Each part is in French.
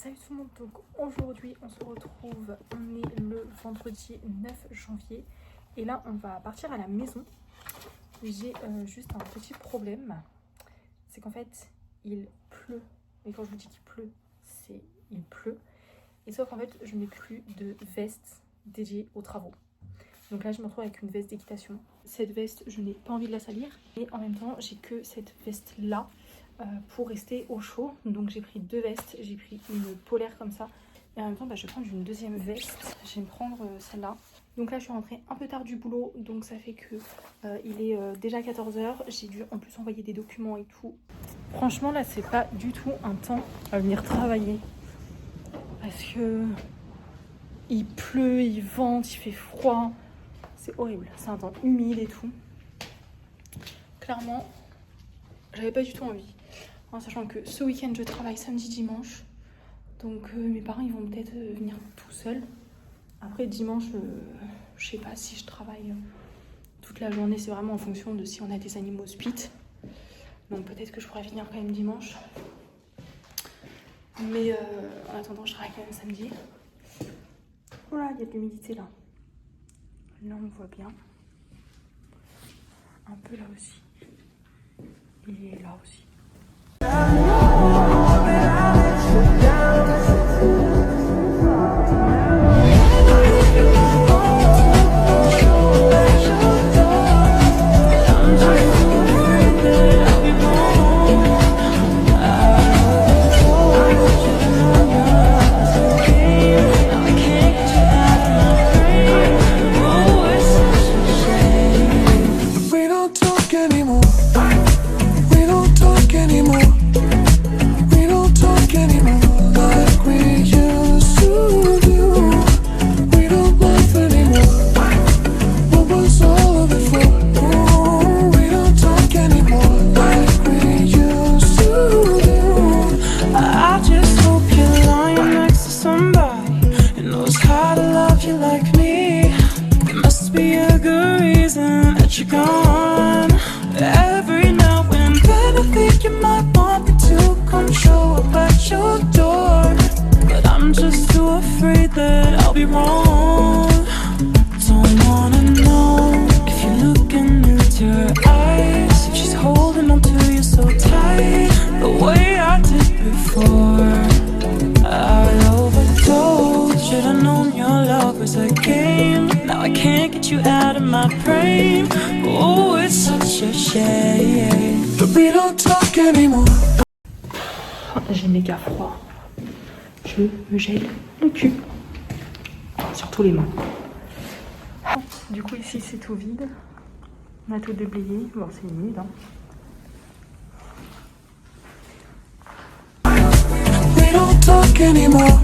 Salut tout le monde, donc aujourd'hui on se retrouve, on est le vendredi 9 janvier et là on va partir à la maison. J'ai juste un petit problème, c'est qu'en fait il pleut, et quand je vous dis qu'il pleut, c'est il pleut, et sauf qu'en fait je n'ai plus de veste dédiée aux travaux. Donc là je me retrouve avec une veste d'équitation. Cette veste je n'ai pas envie de la salir et en même temps j'ai que cette veste là pour rester au chaud. Donc j'ai pris deux vestes, j'ai pris une polaire comme ça et en même temps je vais prendre une deuxième veste, je vais me prendre celle-là. Donc là je suis rentrée un peu tard du boulot, donc ça fait que il est déjà 14h, j'ai dû en plus envoyer des documents et tout. Franchement là c'est pas du tout un temps à venir travailler parce que il pleut, il vente, il fait froid, c'est horrible, c'est un temps humide et tout. Clairement j'avais pas du tout envie. En sachant que ce week-end je travaille samedi dimanche, donc mes parents ils vont peut-être venir tout seuls. Après dimanche je sais pas si je travaille toute la journée, c'est vraiment en fonction de si on a des animaux spit, donc peut-être que je pourrais venir quand même dimanche, mais en attendant je travaille quand même samedi. Voilà, il y a de l'humidité là, on voit bien un peu là aussi, et là aussi. J'ai méga froid. Je me gèle le cul. Surtout les mains. Du coup ici c'est tout vide. On a tout déblayé. Bon c'est humide hein. We don't talk anymore.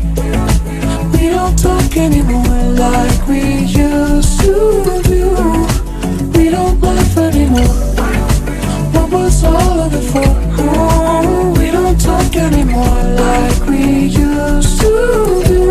We don't talk anymore like we used to do. We don't laugh anymore. What was all of it for? Oh, we don't talk anymore like we used to do.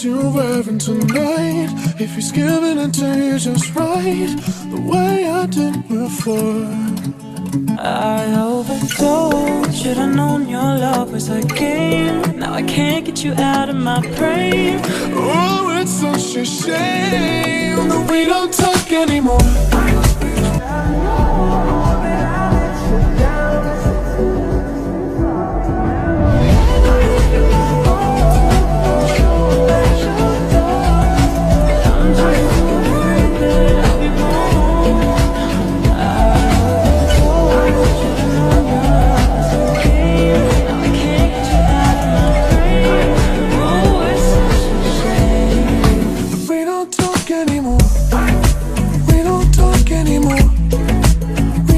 You're wearing tonight, if he's giving it to you just right, the way I did before. I overdosed, should've known your love was a game. Now I can't get you out of my brain. Oh, it's such a shame that we don't talk anymore. We don't talk anymore. We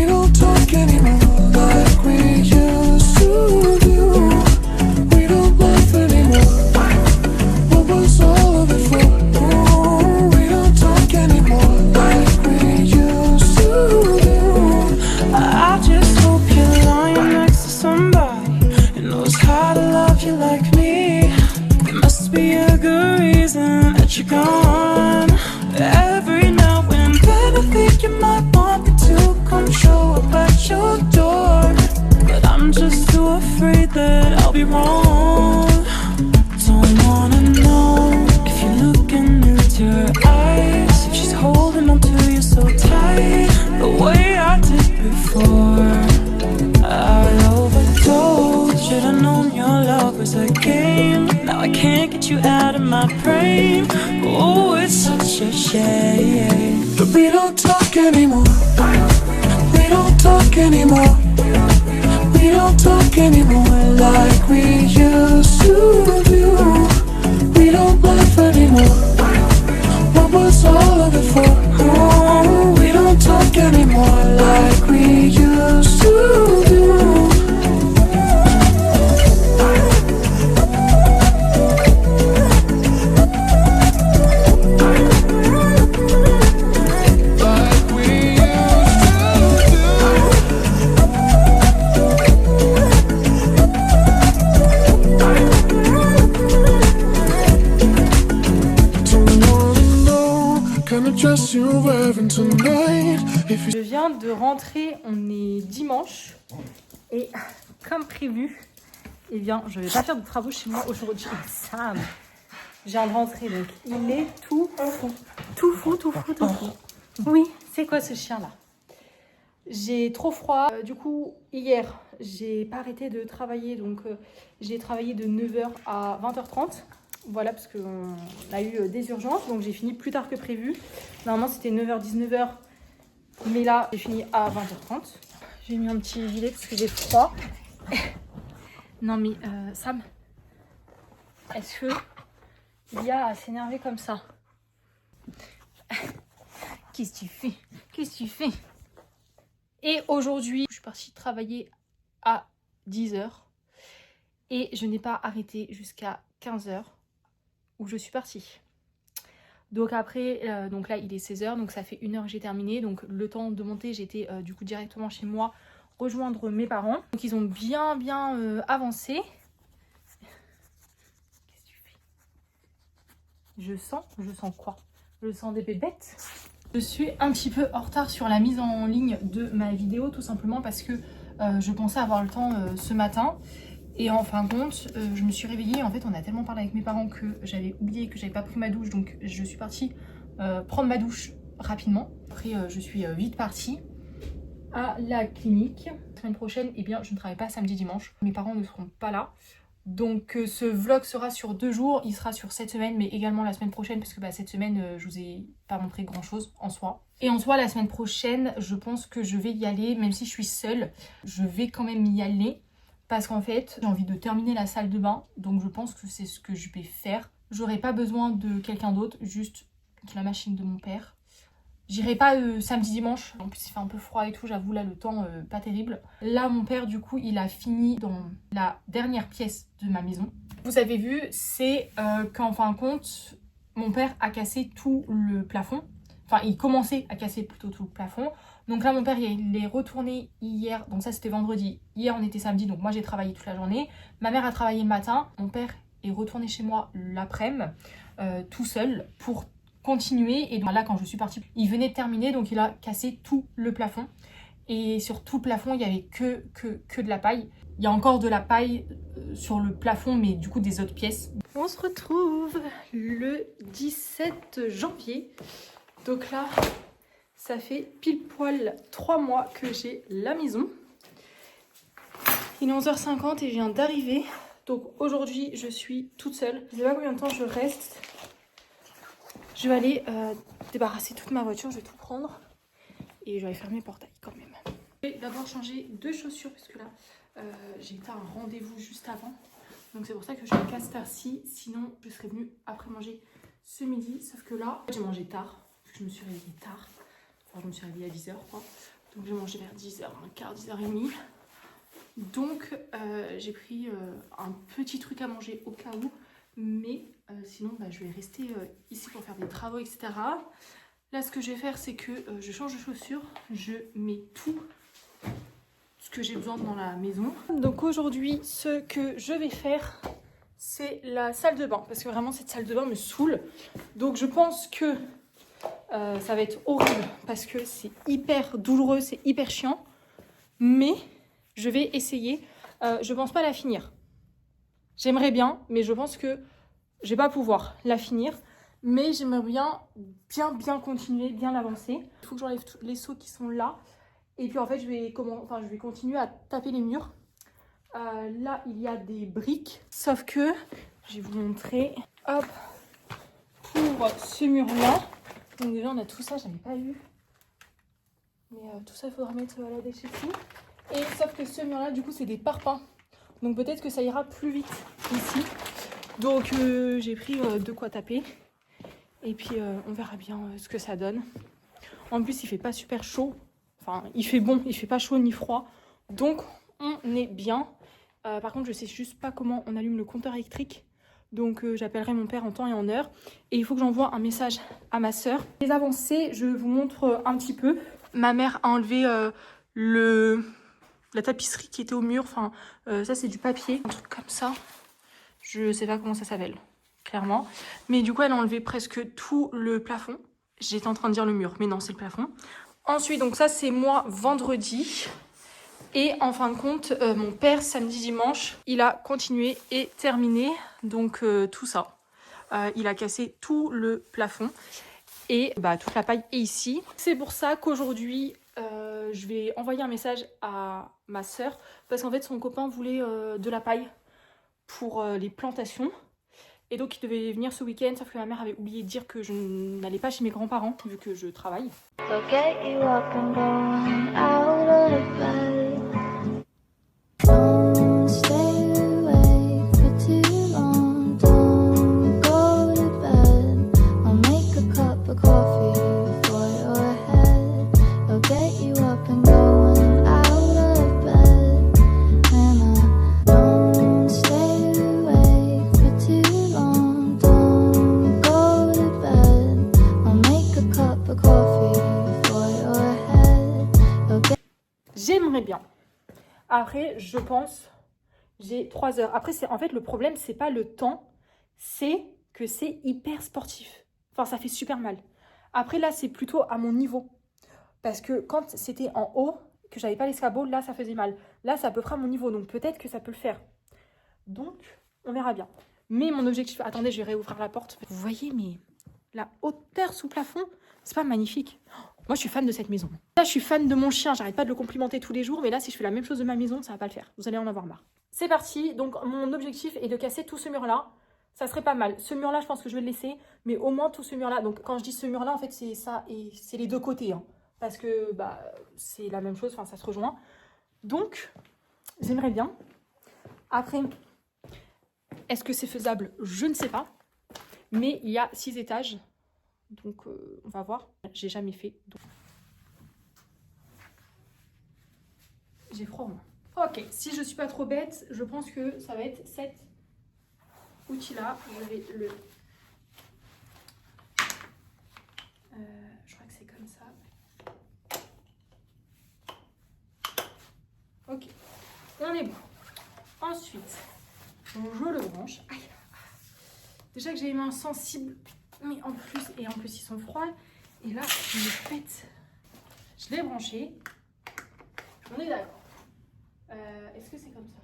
like you might want me to come show up at your door, but I'm just too afraid that I'll be wrong. Don't wanna know if you're looking into her eyes, if she's holding on to you so tight, the way I did before. I overdosed. Should've known your love was a game. Now I can't get you out of my brain. Oh, it's such a shame that we don't talk anymore. We don't talk anymore. We don't talk anymore like we used to do. We don't laugh anymore. What was all of it for? Oh, we don't talk anymore like we used to do. Je viens de rentrer, on est dimanche et comme prévu, eh bien je vais pas faire de travaux chez moi aujourd'hui. Sam, je viens de rentrer donc il est tout fou. Oui, c'est quoi ce chien là? J'ai trop froid. Du coup, hier, j'ai pas arrêté de travailler. Donc, j'ai travaillé de 9h à 20h30. Voilà, parce qu'on a eu des urgences. Donc, j'ai fini plus tard que prévu. Normalement, c'était 9h, 19h. Mais là, j'ai fini à 20h30. J'ai mis un petit gilet parce que j'ai froid. Non, mais Sam, est-ce que Lia a s'énerver comme ça? Qu'est-ce que tu fais? Qu'est-ce que tu fais? Et aujourd'hui, je suis partie travailler à 10h et je n'ai pas arrêté jusqu'à 15h où je suis partie. Donc après, donc là il est 16h, donc ça fait 1h que j'ai terminé. Donc le temps de monter, j'étais du coup directement chez moi rejoindre mes parents. Donc ils ont bien avancé. Qu'est-ce que tu fais? Je sens quoi? Je sens des bébêtes. Je suis un petit peu en retard sur la mise en ligne de ma vidéo, tout simplement parce que je pensais avoir le temps ce matin. Et en fin de compte, je me suis réveillée. En fait, on a tellement parlé avec mes parents que j'avais oublié que j'avais pas pris ma douche. Donc, je suis partie prendre ma douche rapidement. Après, je suis vite partie à la clinique. La semaine prochaine, eh bien, je ne travaille pas samedi, dimanche. Mes parents ne seront pas là. Donc ce vlog sera sur 2 jours, il sera sur cette semaine mais également la semaine prochaine parce que cette semaine je vous ai pas montré grand chose en soi. Et en soi la semaine prochaine je pense que je vais y aller, même si je suis seule, je vais quand même y aller parce qu'en fait j'ai envie de terminer la salle de bain, donc je pense que c'est ce que je vais faire. J'aurai pas besoin de quelqu'un d'autre, juste la machine de mon père. J'irai pas samedi dimanche, en plus il fait un peu froid et tout, j'avoue là le temps pas terrible. Là mon père du coup il a fini dans la dernière pièce de ma maison. Vous avez vu, c'est qu'en fin de compte mon père a cassé tout le plafond. Enfin il commençait à casser plutôt tout le plafond. Donc là mon père il est retourné hier, donc ça c'était vendredi. Hier on était samedi, donc moi j'ai travaillé toute la journée. Ma mère a travaillé le matin, mon père est retourné chez moi l'après-midi tout seul pour continuer. Et donc là quand je suis partie, il venait de terminer, donc il a cassé tout le plafond. Et sur tout le plafond, il n'y avait que de la paille. Il y a encore de la paille sur le plafond, mais du coup des autres pièces. On se retrouve le 17 janvier. Donc là, ça fait pile poil 3 mois que j'ai la maison. Il est 11h50 et je viens d'arriver. Donc aujourd'hui, je suis toute seule. Je ne sais pas combien de temps je reste. Je vais aller débarrasser toute ma voiture, je vais tout prendre et je vais aller fermer le portail quand même. Je vais d'abord changer de chaussures parce que là j'ai été à un rendez-vous juste avant. Donc c'est pour ça que je me casse cette heure-ci, sinon je serais venue après manger ce midi. Sauf que là j'ai mangé tard, parce que je me suis réveillée tard. Enfin je me suis réveillée à 10h quoi. Donc j'ai mangé vers 10h15, 10h30. Donc j'ai pris un petit truc à manger au cas où. Mais sinon je vais rester ici pour faire des travaux etc. Là ce que je vais faire c'est que je change de chaussures. Je mets tout ce que j'ai besoin dans la maison. Donc aujourd'hui ce que je vais faire c'est la salle de bain. Parce que vraiment cette salle de bain me saoule. Donc je pense que Ça va être horrible parce que c'est hyper douloureux, c'est hyper chiant. Mais je vais essayer. Je pense pas la finir. J'aimerais bien, mais je pense que je vais pas pouvoir la finir. Mais j'aimerais bien continuer, bien l'avancer. Il faut que j'enlève les seaux qui sont là. Et puis en fait, je vais continuer à taper les murs. Là, il y a des briques. Sauf que, je vais vous montrer. Hop, pour ce mur-là. Donc déjà, on a tout ça, j'avais pas vu. Mais tout ça, il faudra mettre à la déchetterie. Et sauf que ce mur-là, du coup, c'est des parpaings. Donc peut-être que ça ira plus vite ici. Donc j'ai pris de quoi taper. Et puis on verra bien ce que ça donne. En plus, il fait pas super chaud. Enfin, il fait bon, il fait pas chaud ni froid. Donc on est bien. Par contre, je sais juste pas comment on allume le compteur électrique. Donc j'appellerai mon père en temps et en heure. Et il faut que j'envoie un message à ma soeur. Les avancées, je vous montre un petit peu. Ma mère a enlevé la tapisserie qui était au mur. Enfin, ça c'est du papier. Un truc comme ça. Je sais pas comment ça s'appelle, clairement. Mais du coup, elle a enlevé presque tout le plafond. J'étais en train de dire le mur, mais non, c'est le plafond. Ensuite, donc ça c'est moi vendredi. Et en fin de compte, mon père, samedi, dimanche, il a continué et terminé donc tout ça. Il a cassé tout le plafond et toute la paille est ici. C'est pour ça qu'aujourd'hui, je vais envoyer un message à ma soeur parce qu'en fait, son copain voulait de la paille pour les plantations. Et donc, il devait venir ce week-end, sauf que ma mère avait oublié de dire que je n'allais pas chez mes grands-parents vu que je travaille. So get you up and going out of bed. Don't stay awake for too long. Don't go to bed. I'll make a cup of coffee for your head. I'll get you up and going out of bed. And I don't stay awake for too long. Don't go to bed. I'll make a cup of coffee for your head. I'll get J'aimerais bien. Après, je pense, j'ai 3 heures. Après, en fait, le problème, c'est pas le temps, c'est que c'est hyper sportif. Enfin, ça fait super mal. Après, là, c'est plutôt à mon niveau. Parce que quand c'était en haut, que j'avais pas l'escabeau, là, ça faisait mal. Là, c'est à peu près à mon niveau, donc peut-être que ça peut le faire. Donc, on verra bien. Mais mon objectif... Attendez, je vais réouvrir la porte. Vous voyez, mais la hauteur sous plafond, c'est pas magnifique. Moi, je suis fan de cette maison. Là, je suis fan de mon chien. J'arrête pas de le complimenter tous les jours. Mais là, si je fais la même chose de ma maison, ça va pas le faire. Vous allez en avoir marre. C'est parti. Donc, mon objectif est de casser tout ce mur-là. Ça serait pas mal. Ce mur-là, je pense que je vais le laisser. Mais au moins tout ce mur-là. Donc, quand je dis ce mur-là, en fait, c'est ça. Et c'est les deux côtés. Hein. Parce que c'est la même chose. Enfin, ça se rejoint. Donc, j'aimerais bien. Après, est-ce que c'est faisable? Je ne sais pas. Mais il y a 6 étages. Donc, on va voir. J'ai jamais fait. Donc... J'ai froid, moi. Ok, si je suis pas trop bête, je pense que ça va être cet outil-là. Je vais le... je crois que c'est comme ça. Ok, on est bon. Ensuite, je le branche. Aïe. Déjà que j'ai les mains sensibles. Mais en plus ils sont froids. Et là, je me pète. Je l'ai branché. On est d'accord. Est-ce que c'est comme ça?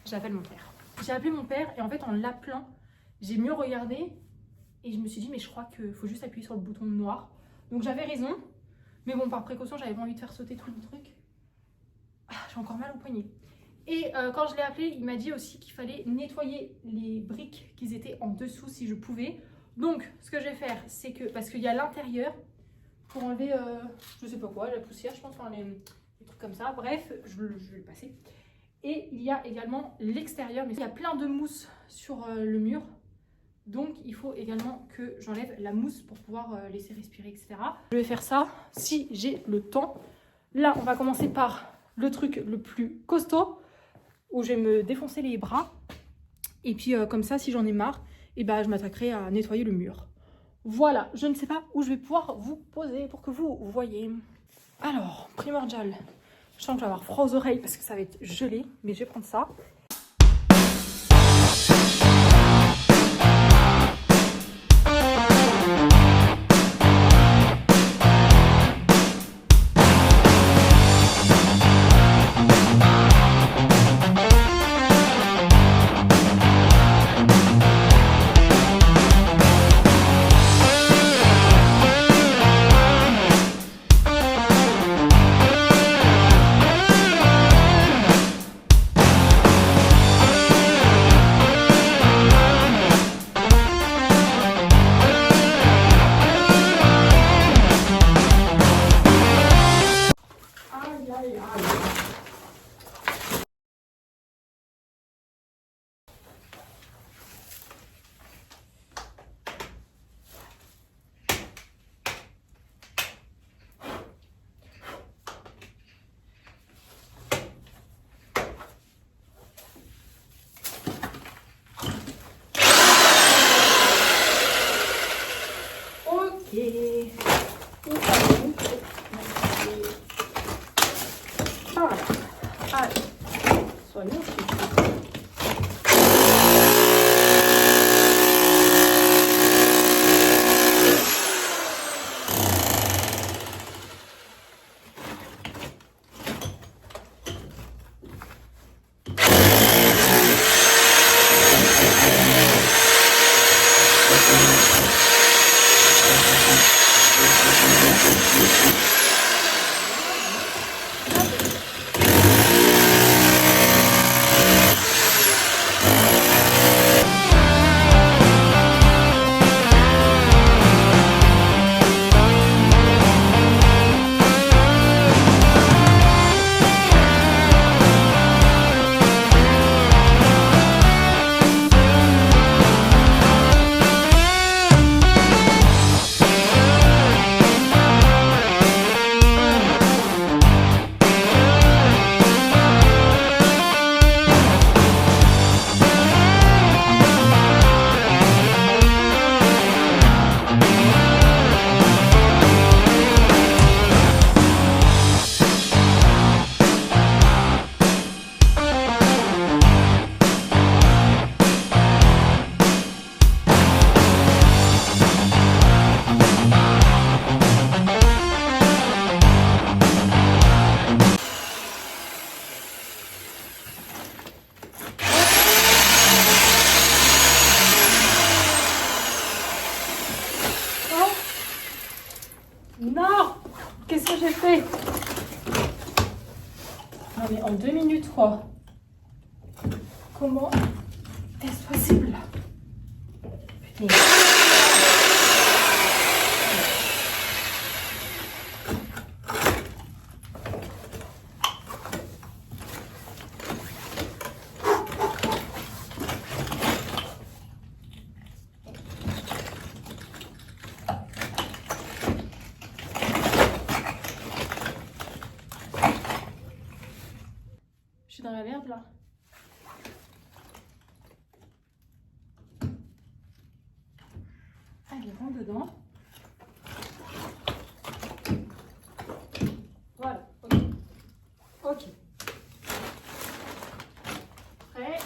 J'appelle mon père. J'ai appelé mon père et en fait en l'appelant, j'ai mieux regardé et je me suis dit mais je crois qu'il faut juste appuyer sur le bouton noir. Donc j'avais raison. Mais bon, par précaution, j'avais pas envie de faire sauter tout le truc. Ah, j'ai encore mal au poignet. Et quand je l'ai appelé, il m'a dit aussi qu'il fallait nettoyer les briques qui étaient en dessous si je pouvais. Donc, ce que je vais faire, c'est que, parce qu'il y a l'intérieur, pour enlever, je sais pas quoi, la poussière, je pense, enfin, les trucs comme ça. Bref, je vais le passer. Et il y a également l'extérieur, mais il y a plein de mousse sur le mur. Donc, il faut également que j'enlève la mousse pour pouvoir laisser respirer, etc. Je vais faire ça si j'ai le temps. Là, on va commencer par le truc le plus costaud, où je vais me défoncer les bras. Et puis, comme ça, si j'en ai marre, je m'attaquerai à nettoyer le mur. Voilà, je ne sais pas où je vais pouvoir vous poser pour que vous voyez. Alors, primordial, Je sens que je vais avoir froid aux oreilles parce que ça va être gelé, mais je vais prendre ça. Voilà. Allez, soignons tout. Non! Qu'est-ce que j'ai fait? Non mais en 2 minutes quoi. Comment est-ce possible? Putain. Je suis dans la merde là. Allez, rentre dedans. Voilà, ok. Ok. Prêt.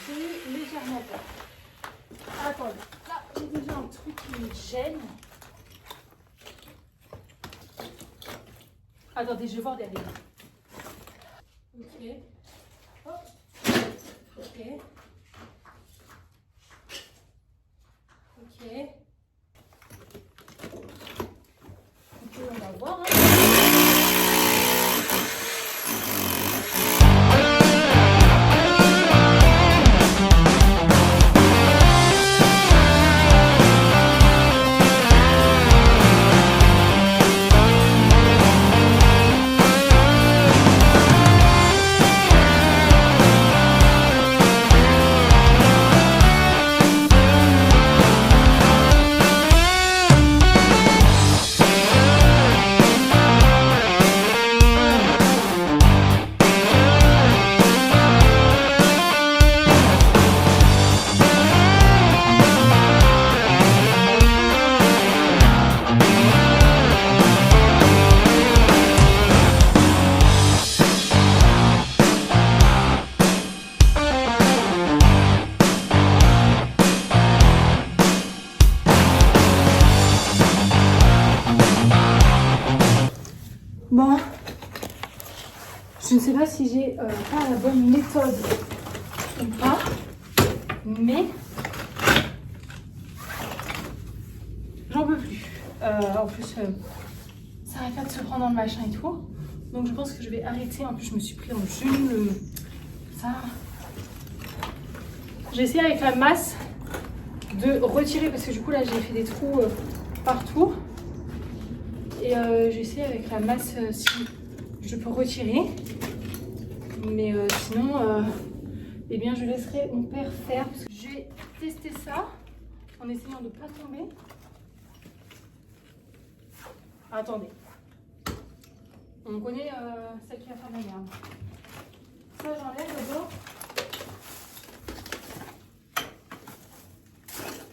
J'ai légèrement peur. Attendez, là j'ai déjà un truc qui me gêne. Attendez, je vais voir derrière. Ok. Hop. Ok. Ok. Ok, on va voir. Hein. Bon, je ne sais pas si j'ai pas la bonne méthode ou pas, mais j'en peux plus. En plus, ça arrête pas de se prendre dans le machin et tout. Donc je pense que je vais arrêter. En plus, je me suis pris en genou. Ça. J'ai essayé avec la masse de retirer parce que du coup là j'ai fait des trous partout. Et j'ai essayé avec la masse si je peux retirer. Mais sinon, eh bien je laisserai mon père faire. Parce que j'ai testé ça en essayant de ne pas tomber. Attendez. On connaît celle qui va faire de la merde. Ça j'enlève d'abord.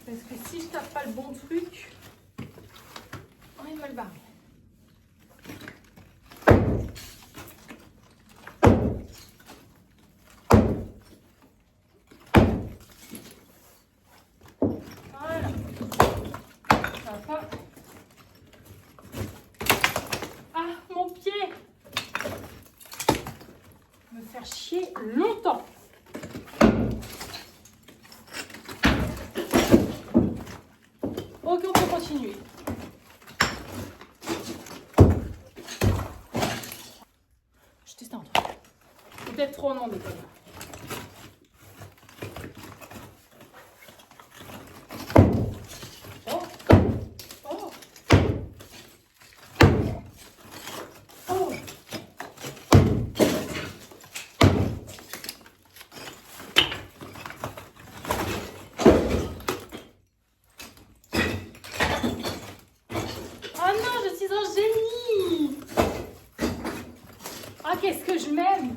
Parce que si je tape pas le bon truc, on est mal barré. Voilà. Ça va pas. Ah, mon pied! Me faire chier longtemps. Ok, on peut continuer. Je teste un truc. Peut-être trop en déconne. Oh. Oh. Oh. Oh non, je suis un génie! Ah, qu'est-ce que je m'aime!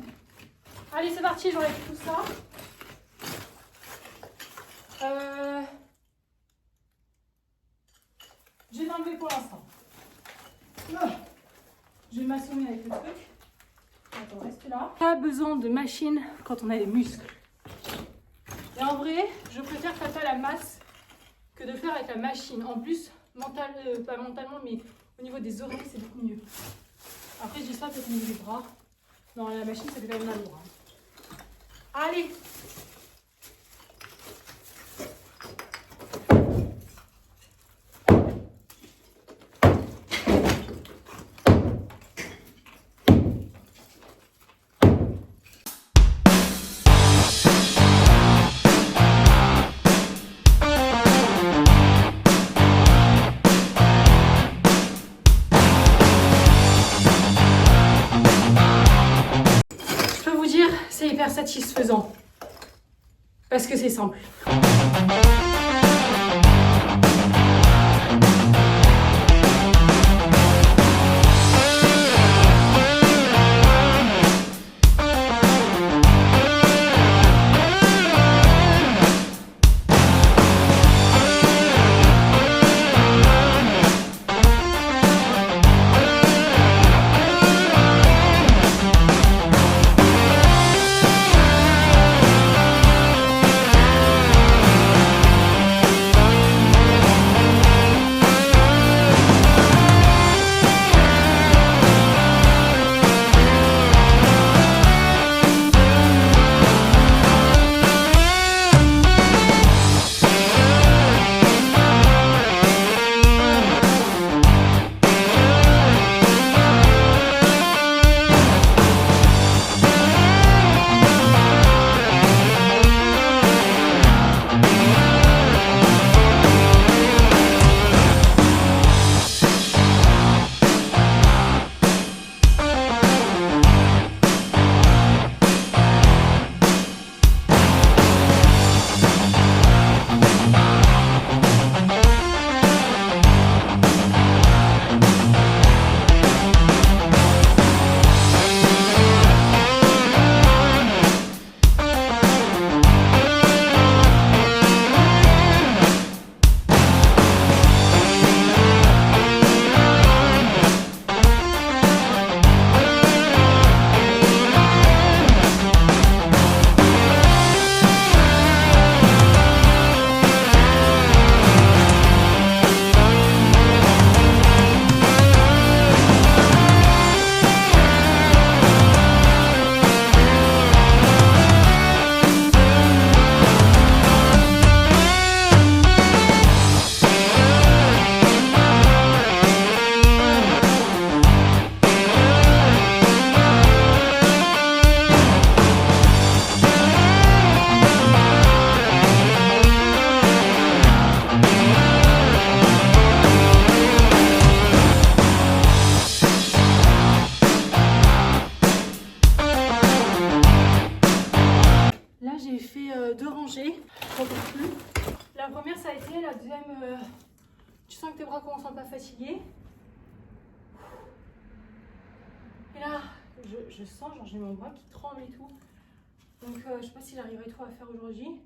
Allez, c'est parti, j'enlève tout ça. Je vais l'enlever pour l'instant. Je vais m'assommer avec le truc. Attends, reste là. Pas besoin de machine quand on a des muscles. Et en vrai, je préfère taper à la masse que de faire avec la machine. En plus, pas mentalement, mais au niveau des oreilles, c'est beaucoup mieux. Après, je dis ça peut-être au niveau des bras. Non, la machine, ça fait quand même mal lourd. Allez! C'est hyper satisfaisant parce que c'est simple. 2 rangées. J'en peux plus. La première ça a été, la deuxième, tu sens que tes bras commencent à pas fatiguer. Et là, je sens, genre j'ai mon bras qui tremble et tout. Donc je sais pas si j'arriverai trop à faire aujourd'hui.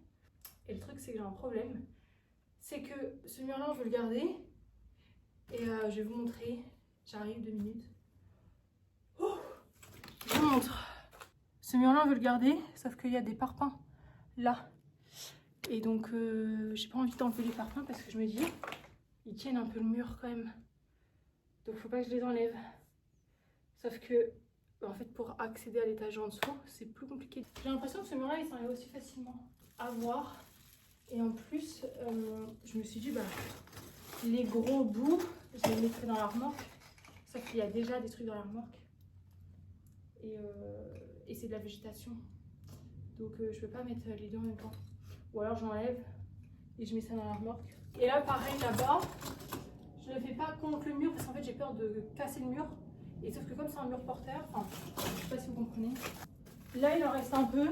Et le truc c'est que j'ai un problème. C'est que ce mur là on veut le garder. Et je vais vous montrer. J'arrive 2 minutes. Oh, je vous montre. Ce mur là on veut le garder. Sauf qu'il y a des parpaings là. Et donc j'ai pas envie d'enlever les parpaings parce que je me dis ils tiennent un peu le mur quand même. Donc faut pas que je les enlève. Sauf que en fait pour accéder à l'étage en dessous c'est plus compliqué. J'ai l'impression que ce mur là il s'enlève aussi facilement à voir. Et en plus je me suis dit bah les gros bouts je les mettrai dans la remorque. Sauf qu'il y a déjà des trucs dans la remorque. Et c'est de la végétation. Donc je peux pas mettre les deux en même temps. Ou alors j'enlève et je mets ça dans la remorque. Et là pareil là-bas, je ne le fais pas contre le mur parce qu'en fait j'ai peur de casser le mur. Et sauf que comme c'est un mur porteur, enfin je sais pas si vous comprenez. Là il en reste un peu.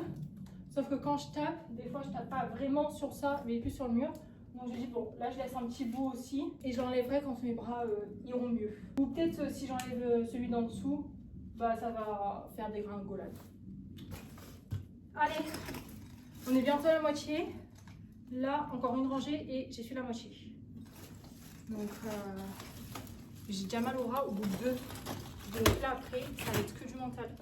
Sauf que quand je tape, des fois je tape pas vraiment sur ça mais plus sur le mur. Donc j'ai dit bon là je laisse un petit bout aussi. Et j'enlèverai quand mes bras iront mieux. Ou peut-être si j'enlève celui d'en dessous, bah ça va faire des gringolades. Allez, on est bientôt à la moitié. Là, encore une rangée et j'ai fait la moitié. Donc, j'ai déjà mal au bras au bout de 2. Donc là, après, ça va être que du mental.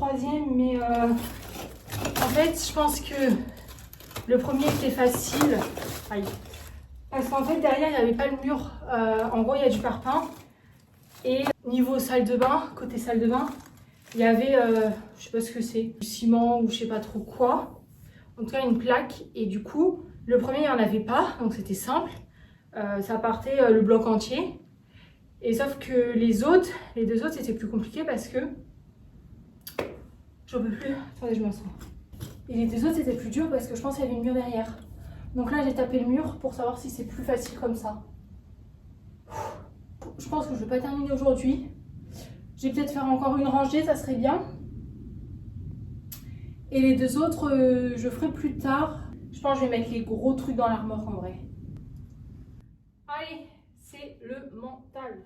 troisième, mais en fait, je pense que le premier était facile. Aïe. Parce qu'en fait, derrière, il n'y avait pas le mur. En gros, il y a du parpaing. Et niveau salle de bain, côté salle de bain, il y avait, je sais pas ce que c'est, du ciment ou je sais pas trop quoi. En tout cas, une plaque. Et du coup, le premier, il n'y en avait pas. Donc, c'était simple. Ça partait le bloc entier. Et sauf que les deux autres, c'était plus compliqué parce que... J'en peux plus. Attendez, je me sens. Et les deux autres, c'était plus dur parce que je pense qu'il y avait le mur derrière. Donc là, j'ai tapé le mur pour savoir si c'est plus facile comme ça. Je pense que je ne vais pas terminer aujourd'hui. Je vais peut-être faire encore une rangée, ça serait bien. Et les deux autres, je ferai plus tard. Je pense que je vais mettre les gros trucs dans l'armoire en vrai. Allez, c'est le mental.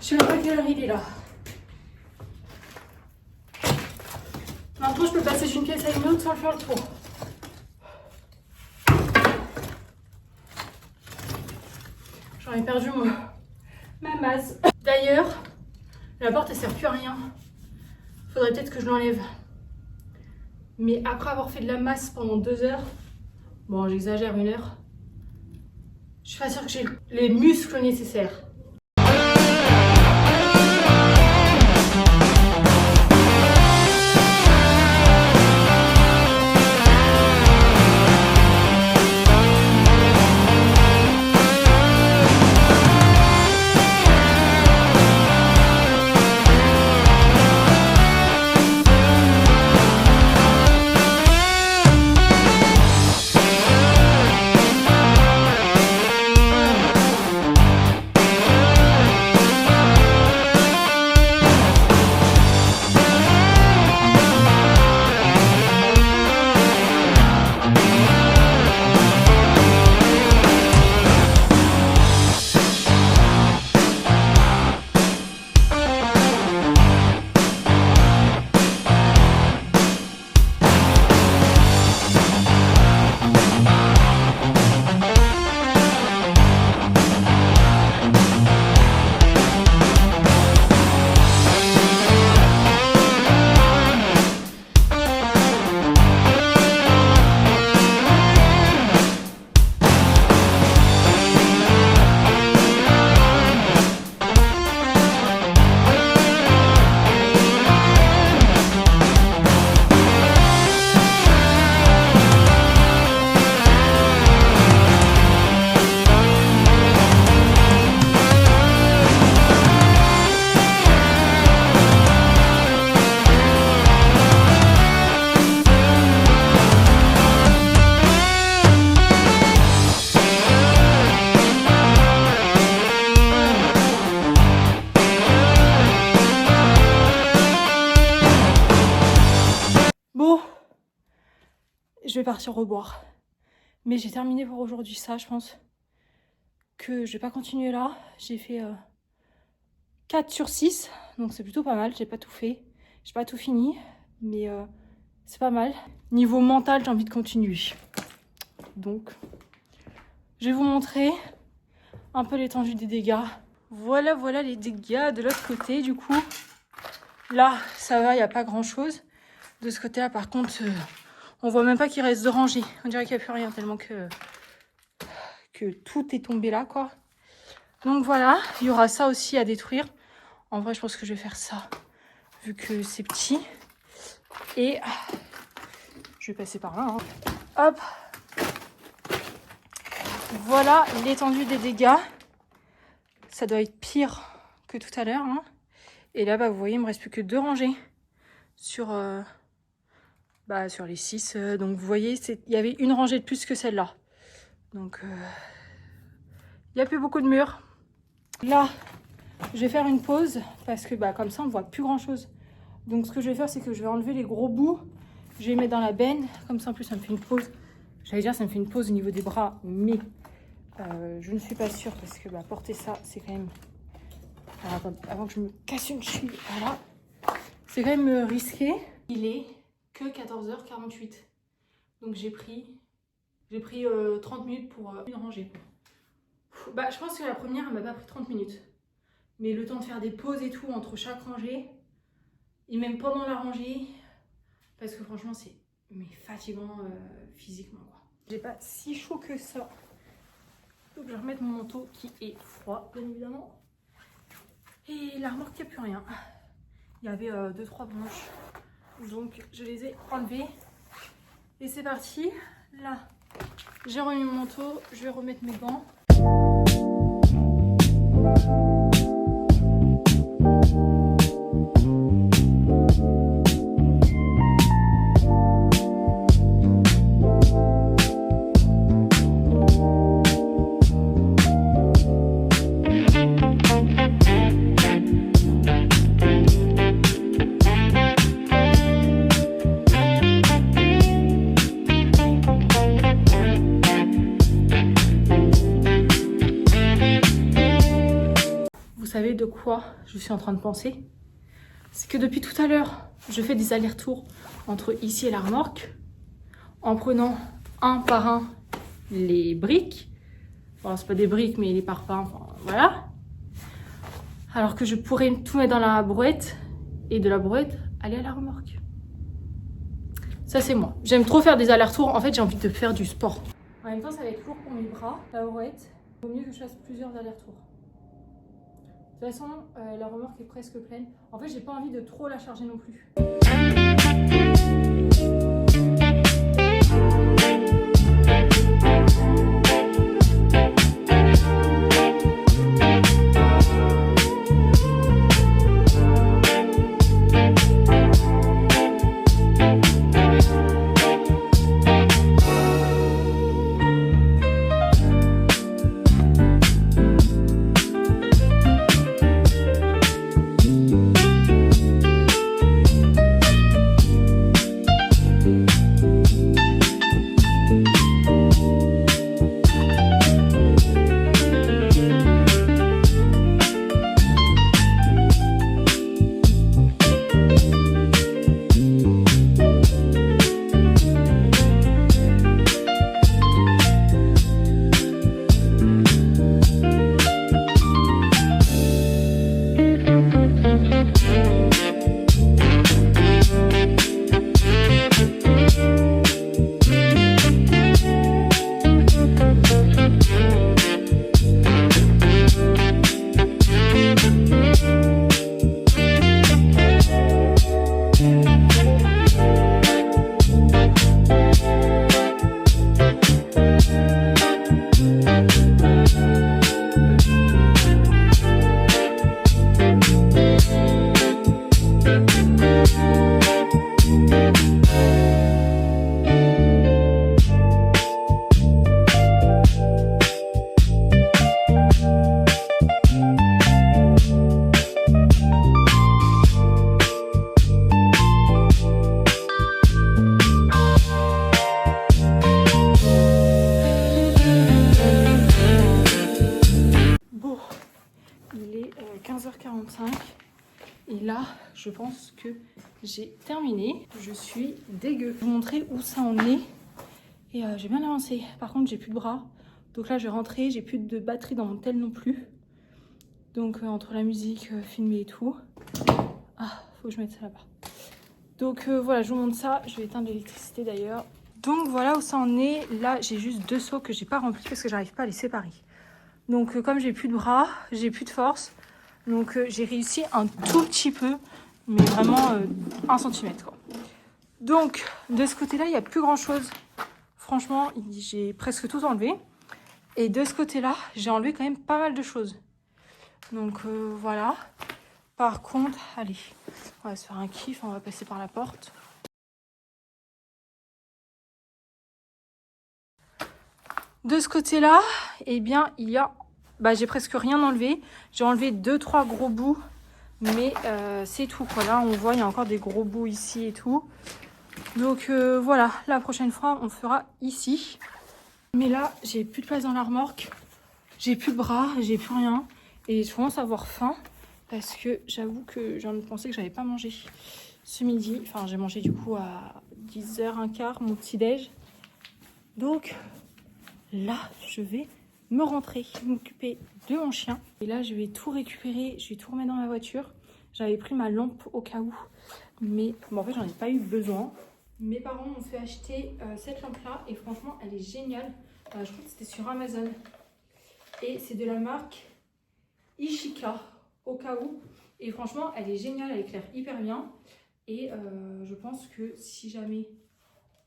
Je sais même pas quelle heure il est là. Maintenant, je peux passer d'une pièce à une autre sans faire le tour. J'en ai perdu ma masse. D'ailleurs, la porte elle sert plus à rien. Faudrait peut-être que je l'enlève. Mais après avoir fait de la masse pendant 2 heures, bon j'exagère 1 heure, je suis pas sûre que j'ai les muscles nécessaires. Bon, je vais partir reboire. Mais j'ai terminé pour aujourd'hui ça, je pense que je vais pas continuer là. J'ai fait 4 sur 6, donc c'est plutôt pas mal. J'ai pas tout fait, j'ai pas tout fini, mais c'est pas mal. Niveau mental, j'ai envie de continuer. Donc, je vais vous montrer un peu l'étendue des dégâts. Voilà les dégâts de l'autre côté. Du coup, là, ça va, il n'y a pas grand-chose. De ce côté-là, par contre, on voit même pas qu'il reste de rangée. On dirait qu'il n'y a plus rien, tellement que tout est tombé là, quoi. Donc voilà, il y aura ça aussi à détruire. En vrai, je pense que je vais faire ça, vu que c'est petit. Et je vais passer par là. Hein. Hop. Voilà l'étendue des dégâts. Ça doit être pire que tout à l'heure. Hein. Et là, bah, vous voyez, il me reste plus que 2 rangées sur les 6. Donc vous voyez, il y avait une rangée de plus que celle-là. Donc il n'y a plus beaucoup de murs. Là, Je vais faire une pause parce que comme ça on ne voit plus grand chose. Donc ce que je vais faire, c'est que je vais enlever les gros bouts. Je vais les mettre dans la benne. Comme ça en plus ça me fait une pause. J'allais dire ça me fait une pause au niveau des bras. Mais je ne suis pas sûre parce que porter ça c'est quand même... Alors, attends, avant que je me casse une cheville. Voilà. C'est quand même risqué. Il est que 14h48. Donc j'ai pris 30 minutes pour une rangée. Je pense que la première, elle m'a pas pris 30 minutes. Mais le temps de faire des pauses et tout entre chaque rangée, et même pendant la rangée, parce que franchement, c'est fatigant physiquement, quoi. J'ai pas si chaud que ça. Donc je vais remettre mon manteau qui est froid, bien évidemment. Et la remorque, il n'y a plus rien. Il y avait 2-3 branches. Donc je les ai enlevées. Et c'est parti. Là, j'ai remis mon manteau. Je vais remettre mes gants. Vous savez de quoi je suis en train de penser? C'est que depuis tout à l'heure, je fais des allers-retours entre ici et la remorque en prenant un par un les briques. Bon, c'est pas des briques, mais les parpaings, enfin, voilà. Alors que je pourrais tout mettre dans la brouette et de la brouette aller à la remorque. Ça, c'est moi. J'aime trop faire des allers-retours. En fait, j'ai envie de faire du sport. En même temps, ça va être lourd pour mes bras. La brouette, il vaut mieux que je fasse plusieurs allers-retours. De toute façon, la remorque est presque pleine. En fait, j'ai pas envie de trop la charger non plus. Il est 15h45 et là je pense que j'ai terminé. Je suis dégueu. Je vais vous montrer où ça en est et j'ai bien avancé. Par contre j'ai plus de bras, donc là je vais rentrer. J'ai plus de batterie dans mon tel non plus, donc entre la musique filmée et tout, faut que je mette ça là-bas. Donc voilà, je vous montre ça. Je vais éteindre l'électricité d'ailleurs. Donc voilà où ça en est. Là j'ai juste 2 seaux que j'ai pas remplis parce que j'arrive pas à les séparer. Donc comme j'ai plus de bras, j'ai plus de force, donc j'ai réussi un tout petit peu, mais vraiment 1 cm quoi. Donc de ce côté là il n'y a plus grand chose. Franchement j'ai presque tout enlevé. Et de ce côté là j'ai enlevé quand même pas mal de choses. Donc voilà. Par contre, allez, on va se faire un kiff, on va passer par la porte. De ce côté-là, eh bien, il y a bah, j'ai presque rien enlevé. J'ai enlevé 2-3 gros bouts, mais c'est tout. Là, on voit, il y a encore des gros bouts ici et tout. Donc voilà, la prochaine fois, on fera ici. Mais là, j'ai plus de place dans la remorque. J'ai plus de bras, j'ai plus rien. Et je commence à avoir faim parce que j'avoue que j'en pensais que j'avais pas mangé ce midi. Enfin, j'ai mangé du coup à 10h15 mon petit-déj. Donc là, je vais me rentrer, m'occuper de mon chien. Et là, je vais tout récupérer, je vais tout remettre dans ma voiture. J'avais pris ma lampe au cas où, mais bon, en fait, j'en ai pas eu besoin. Mes parents m'ont fait acheter cette lampe-là et franchement, elle est géniale. Je crois que c'était sur Amazon. Et c'est de la marque Ishika, au cas où. Et franchement, elle est géniale, elle éclaire hyper bien. Et je pense que si jamais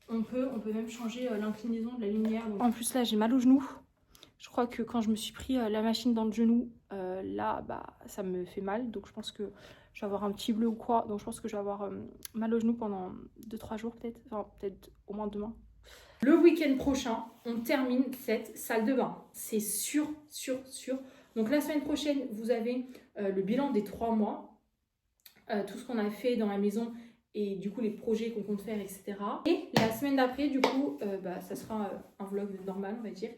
on peut même changer l'inclinaison de la lumière. Donc, en plus, là, j'ai mal au genou. Je crois que quand je me suis pris la machine dans le genou, là, bah, ça me fait mal. Donc, je pense que je vais avoir un petit bleu ou quoi. Donc, je pense que je vais avoir mal au genou pendant 2-3 jours peut-être. Enfin, peut-être au moins demain. Le week-end prochain, on termine cette salle de bain. C'est sûr, sûr, sûr. Donc, la semaine prochaine, vous avez le bilan des 3 mois. Tout ce qu'on a fait dans la maison et du coup les projets qu'on compte faire, etc. Et la semaine d'après, du coup, ça sera un vlog normal, on va dire.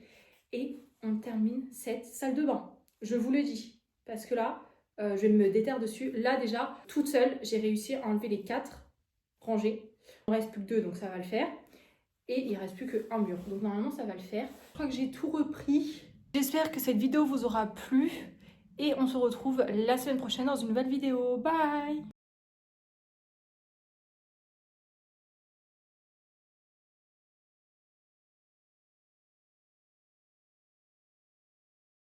Et on termine cette salle de bain. Je vous le dis, parce que là, je vais me déterre dessus. Là déjà, toute seule, j'ai réussi à enlever les 4 rangées. Il ne reste plus que 2, donc ça va le faire. Et il ne reste plus qu'un mur. Donc normalement, ça va le faire. Je crois que j'ai tout repris. J'espère que cette vidéo vous aura plu. Et on se retrouve la semaine prochaine dans une nouvelle vidéo. Bye!